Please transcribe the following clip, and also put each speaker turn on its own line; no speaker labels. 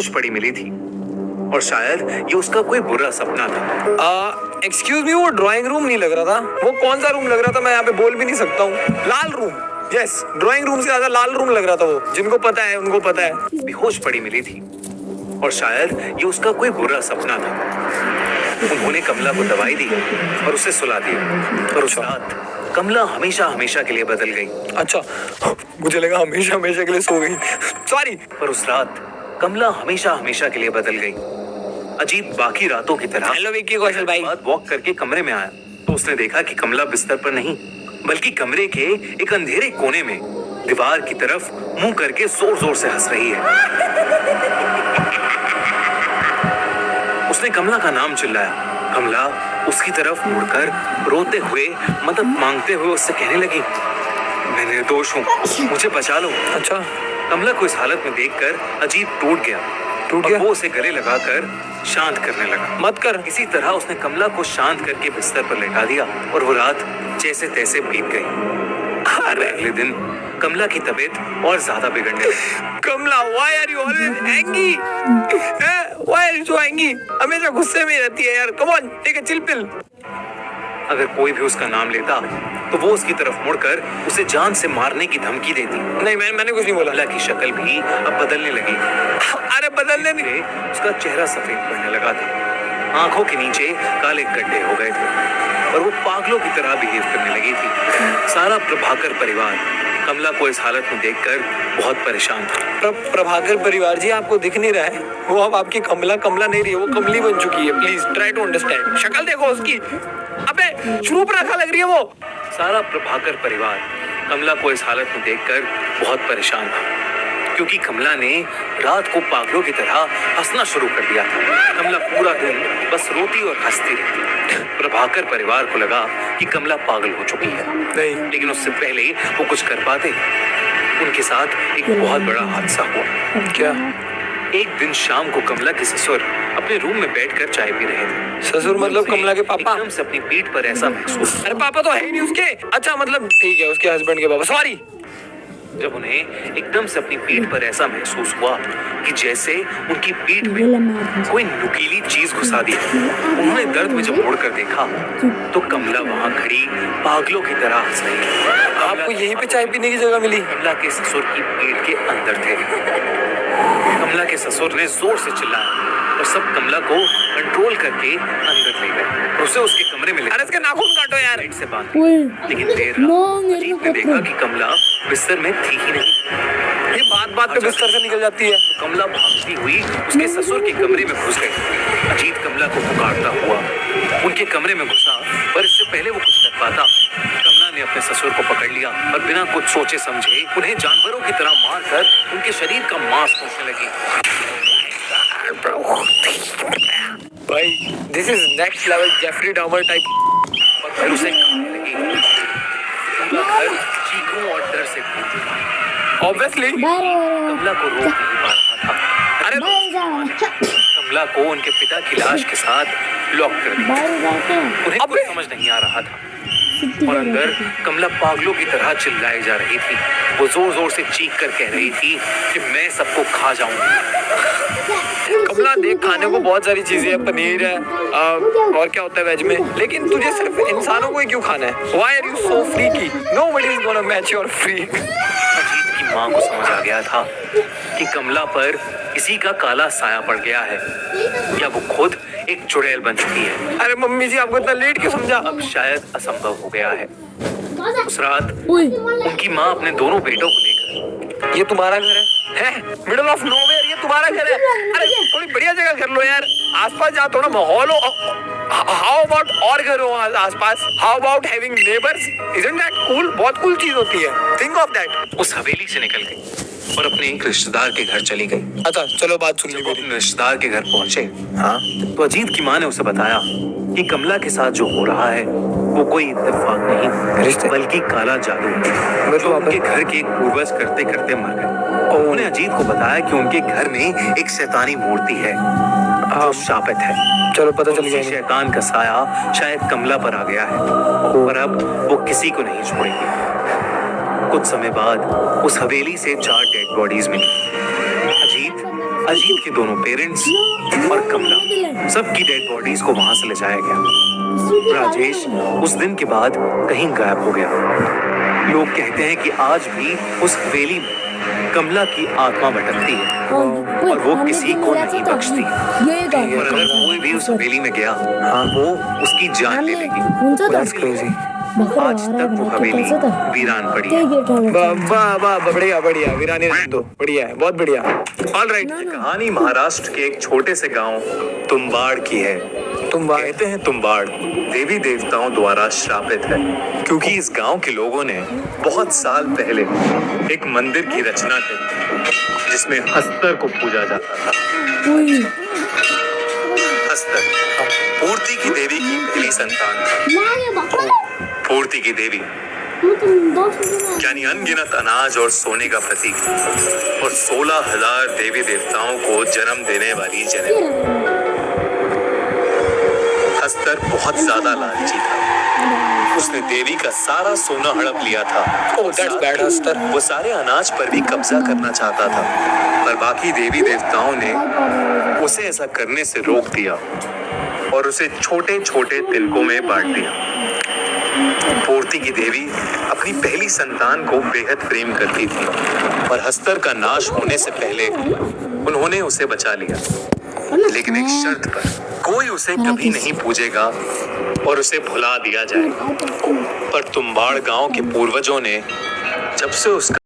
बेहोश पड़ी मिली थी और शायद ये उसका कोई बुरा सपना था।
एक्सक्यूज मी, वो ड्राइंग रूम नहीं लग रहा था। वो कौन सा रूम लग रहा था? मैं यहाँ पे बोल भी नहीं सकता हूँ। लाल रूम, यस, ड्राइंग रूम से ज्यादा लाल रूम लग रहा था वो। जिनको पता है उनको पता है।
बेहोश पड़ी मिली थी और शायद ये उसका कोई बुरा सपना था। उन्होंने कमला को दवाई दी और उसे सुला दिया और उस रात कमला हमेशा हमेशा के लिए बदल गई।
अच्छा, मुझे लगा हमेशा हमेशा के लिए सो गई। सॉरी।
पर उस रात कमला हमेशा हमेशा के लिए बदल गई। अजीब बाकी रातों की तरह।
हेलो विक्की कौशल भाई।
बाद वॉक करके कमरे में आया तो उसने देखा कि कमला बिस्तर पर नहीं बल्कि कमरे के एक अंधेरे कोने में दीवार की तरफ मुंह करके जोर जोर से हंस रही है। उसने कमला का नाम चिल्लाया। कमला उसकी तरफ मुड़कर रोते हुए मदद मांगते हुए उससे कहने लगी, मैं निर्दोष हूँ, मुझे बचा लो।
अच्छा।
कमला को इस हालत में देखकर अजीब टूट गया। वो उसे गले लगाकर शांत करने लगा।
मत कर।
इसी तरह उसने कमला को शांत करके बिस्तर पर लेटा दिया और वो रात जैसे तैसे बीत गई। अगले दिन कमला की तबीयत और ज्यादा बिगड़ने लगी।
कमला, why are you always angry? Why are you so angry? हमेशा गुस्से में रहती है यार। Come on, take a chill pill.
अगर कोई भी उसका नाम लेता तो वो उसकी तरफ मुड़कर उसे जान से मारने की धमकी देती।
नहीं, मैंने कुछ नहीं बोला।
कमला की शक्ल भी अब बदलने लगी।
अरे बदलने नहीं।
उसका चेहरा सफेद पड़ने लगा था। आंखों के नीचे काले गड्ढे हो गए थे और वो पागलों की तरह बिहेव करने लगी थी। सारा प्रभाकर परिवार कमला को इस हालत में देखकर बहुत परेशान था।
प्रभाकर परिवार जी, आपको दिख नहीं रहा है, वो अब आपकी कमला नहीं रही है, वो कमली बन चुकी है। Please try to understand. शक्ल देखो उसकी। अबे शुरूप रखा लग रही है वो।
सारा प्रभाकर परिवार कमला को इस हालत में देखकर बहुत परेशान था क्योंकि कमला ने रात को पागलों की तरह हंसना शुरू कर दिया था। कमला पूरा दिन बस रोती और हंसती रहती। प्रभाकर परिवार को लगा कि कमला पागल हो चुकी है।
नहीं,
लेकिन उससे पहले वो कुछ कर पाते, उनके साथ एक बहुत बड़ा हादसा हुआ।
क्या?
एक दिन शाम को कमला के ससुर अपने रूम में बैठकर चाय पी रहे थे।
ससुर मतलब कमला के पापा?
एकदम से अपनी पीठ पर ऐसा महसूस।
अरे पापा तो है ही नहीं उसके। अच्छा, मतलब ठीक है, उसके हस्बैंड के पापा। सॉरी।
जब उन्हें एकदम से अपनी पीठ पर ऐसा महसूस हुआ कि जैसे उनकी पीठ में कोई नुकीली चीज घुसा दी। उन्होंने दर्द में जब मुड़कर देखा तो कमला वहां खड़ी पागलों की तरह हंस रही थी।
आपको यहीं पे चाय पीने की जगह मिली?
कमला के ससुर की पीठ के अंदर थे। कमला के ससुर ने जोर से चिल्लाया और सब कमला को कंट्रोल करके अंदर ले गए। उसे उसके कमरे में ले।
अरे इसके नाखून काटो यार।
पेट से बांध दिया। लेकिन देर रात अजीत ने देखा कि कमला बिस्तर में थी ही नहीं।
ये बात पे बिस्तर से निकल जाती है।
कमला भागती हुई उसके ससुर के कमरे में घुस गई। अजीत कमला को पुकारता हुआ उनके कमरे में घुसा, पर इससे पहले वो कुछ कर पाता, कमला ने अपने ससुर को पकड़ लिया और बिना कुछ सोचे समझे उन्हें जानवरों की तरह मारकर उनके शरीर का मांस पोंछने लगी।
भाई, this is next level Jeffrey Dahmer type.
और फिर उसे खाने लगी। पूरा घर चीखों और डर से गूंज उठा।
ऑब्वियसली
कमला को रोक नहीं पा रहा था।
अरे
कमला को उनके पिता की लाश के साथ लॉक कर दिया। उन्हें कुछ समझ नहीं आ रहा था और अंदर कमला पागलों की तरह चिल्लाई जा रही थी। वो जोर जोर से चीख कर कह रही थी कि मैं सबको खा जाऊंगी।
कमला देख, खाने को बहुत सारी चीजें है, पनीर है और क्या होता है वेज में, लेकिन तुझे सिर्फ इंसानों को ही क्यों खाना है? Why are you so freaky? Nobody is gonna match your freak.
Ajit की माँ को समझ आ गया था कि कमला पर किसी का काला साया पड़ गया है या वो खुद एक चुड़ैल बन चुकी है।
अरे मम्मी जी, आपको इतना लेट क्यों समझा?
अब शायद असंभव हो गया है। उस रात उनकी माँ अपने दोनों बेटों को लेकर,
ये तुम्हारा घर है? मिडिल ऑफ नोवेयर, ये तुम्हारा घर है? अरे थोड़ी बढ़िया जगह कर लो यार, आसपास जहाँ थोड़ा माहौल हो। हाउ अबाउट और घर हो आसपास? How about having neighbours? Isn't that cool? बहुत कूल चीज होती है। Think of that.
उस हवेली से निकल गई और अपने एक रिश्तेदार के घर चली गई।
अच्छा चलो, बात सुन ली
वो
मेरी।
अपने रिश्तेदार के घर पहुंचे तो अजीत की माँ ने उसे बताया कि कमला के साथ जो हो रहा है वो कोई इत्तेफाक नहीं बल्कि काला जादू है जो उनके घर के एक पूर्वज करते करते मर गए। उन्होंने अजीत को बताया कि उनके घर में एक शैतानी मूर्ति है जो शापित है।
चलो पता चल गया।
शैतान का साया शायद कमला पर आ गया है और अब वो किसी को नहीं छोड़ेगी। कुछ समय बाद उस हवेली से 4 डेड बॉडीज मिली। अजीत के दोनों पेरेंट्स और कमला, सबकी डेड बॉडीज को वहां से ले जाया गया। राजेश उस दिन के बाद कहीं गायब हो गया। लोग कहते हैं कि आज भी उस हवेली में कमला की आत्मा भटकती है और वो किसी को नहीं बख्शती। और अगर कोई भी उस हवेली में गया, वो उसकी जान ले लेगी। आज तक वो हवेली वीरान पड़ी है।
वाह वाह, बढ़िया बढ़िया, वीरानी रहने दो, बढ़िया है, बहुत बढ़िया। ऑलराइट,
कहानी महाराष्ट्र के एक छोटे से गांव तुम्बाड़ की है। कहते हैं तुम्बाड़ देवी देवताओं द्वारा श्रापित है, क्योंकि इस गांव के लोगों ने बहुत साल पहले एक मंदिर की रचना की थी, जिसमें हस्तर को पूजा जाता था। हस्तर पूर्ति की देवी की पहली संतान था। पूर्ति की देवी यानी अनगिनत अनाज और सोने का प्रतीक, और 16,000 देवी देवताओं को जन्म देने वाली जननी। हस्तर बहुत ज्यादा लालची था। उसने देवी का सारा सोना हड़प लिया था।
that's bad, Hastar.
वो सारे अनाज पर भी कब्जा करना चाहता था, पर बाकी देवी देवताओं ने उसे ऐसा करने से रोक दिया और उसे छोटे छोटे तिनकों में बांट दिया। पूर्ति की देवी अपनी पहली संतान को बेहद प्रेम करती थी, और हस्तर का नाश होने से पहले उन्होंने उसे बचा लिया, लेकिन एक शर्त पर, कोई उसे कभी नहीं पूजेगा और उसे भुला दिया जाएगा। पर तुम्बाड़ गांव के पूर्वजों ने जब से उसका